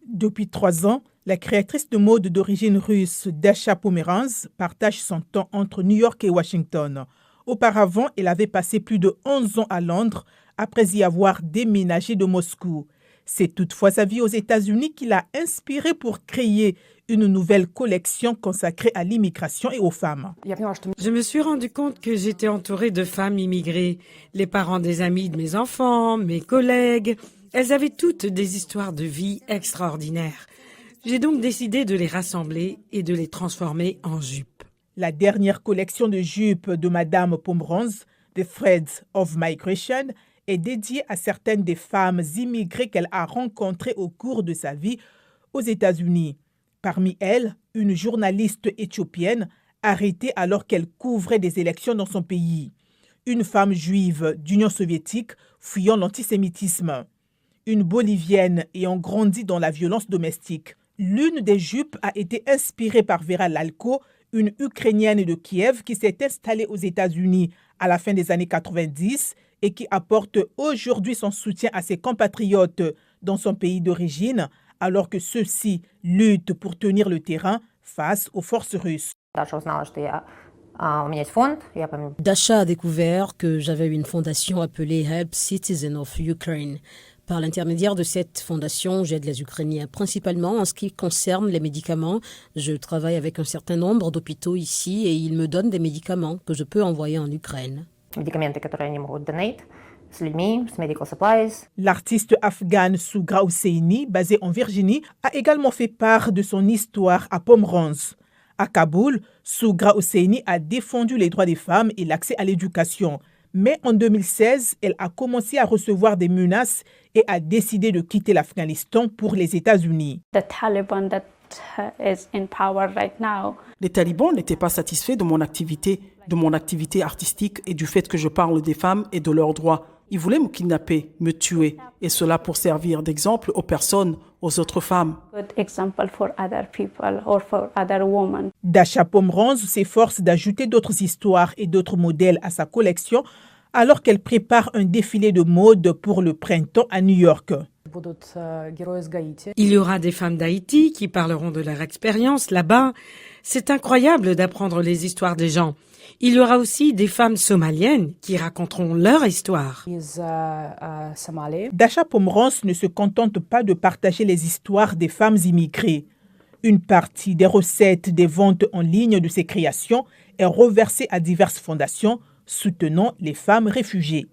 Depuis 3 ans, la créatrice de mode d'origine russe Dasha Pomeranz partage son temps entre New York et Washington. Auparavant, elle avait passé plus de 11 ans à Londres après y avoir déménagé de Moscou. C'est toutefois sa vie aux États-Unis qui l'a inspirée pour créer une nouvelle collection consacrée à l'immigration et aux femmes. Je me suis rendu compte que j'étais entourée de femmes immigrées, les parents des amis de mes enfants, mes collègues. Elles avaient toutes des histoires de vie extraordinaires. J'ai donc décidé de les rassembler et de les transformer en jupes. La dernière collection de jupes de Madame Pomeranz, The Threads of Migration, est dédiée à certaines des femmes immigrées qu'elle a rencontrées au cours de sa vie aux États-Unis. Parmi elles, une journaliste éthiopienne arrêtée alors qu'elle couvrait des élections dans son pays. Une femme juive d'Union soviétique fuyant l'antisémitisme. Une Bolivienne ayant grandi dans la violence domestique. L'une des jupes a été inspirée par Vera Lalko, une Ukrainienne de Kiev qui s'est installée aux États-Unis à la fin des années 90 et qui apporte aujourd'hui son soutien à ses compatriotes dans son pays d'origine, alors que ceux-ci luttent pour tenir le terrain face aux forces russes. Dasha a découvert que j'avais une fondation appelée Help Citizens of Ukraine. Par l'intermédiaire de cette fondation, j'aide les Ukrainiens, principalement en ce qui concerne les médicaments. Je travaille avec un certain nombre d'hôpitaux ici et ils me donnent des médicaments que je peux envoyer en Ukraine. L'artiste afghane Sougra Hosseini, basée en Virginie, a également fait part de son histoire à Pomeranz. À Kaboul, Sougra Hosseini a défendu les droits des femmes et l'accès à l'éducation. Mais en 2016, elle a commencé à recevoir des menaces et a décidé de quitter l'Afghanistan pour les États-Unis. Les talibans n'étaient pas satisfaits de mon activité artistique et du fait que je parle des femmes et de leurs droits. Ils voulaient me kidnapper, me tuer, et cela pour servir d'exemple aux personnes, aux autres femmes. Dasha Pomeranz s'efforce d'ajouter d'autres histoires et d'autres modèles à sa collection alors qu'elle prépare un défilé de mode pour le printemps à New York. Il y aura des femmes d'Haïti qui parleront de leur expérience là-bas. C'est incroyable d'apprendre les histoires des gens. Il y aura aussi des femmes somaliennes qui raconteront leur histoire. Dasha Pomeranz ne se contente pas de partager les histoires des femmes immigrées. Une partie des recettes des ventes en ligne de ses créations est reversée à diverses fondations soutenant les femmes réfugiées.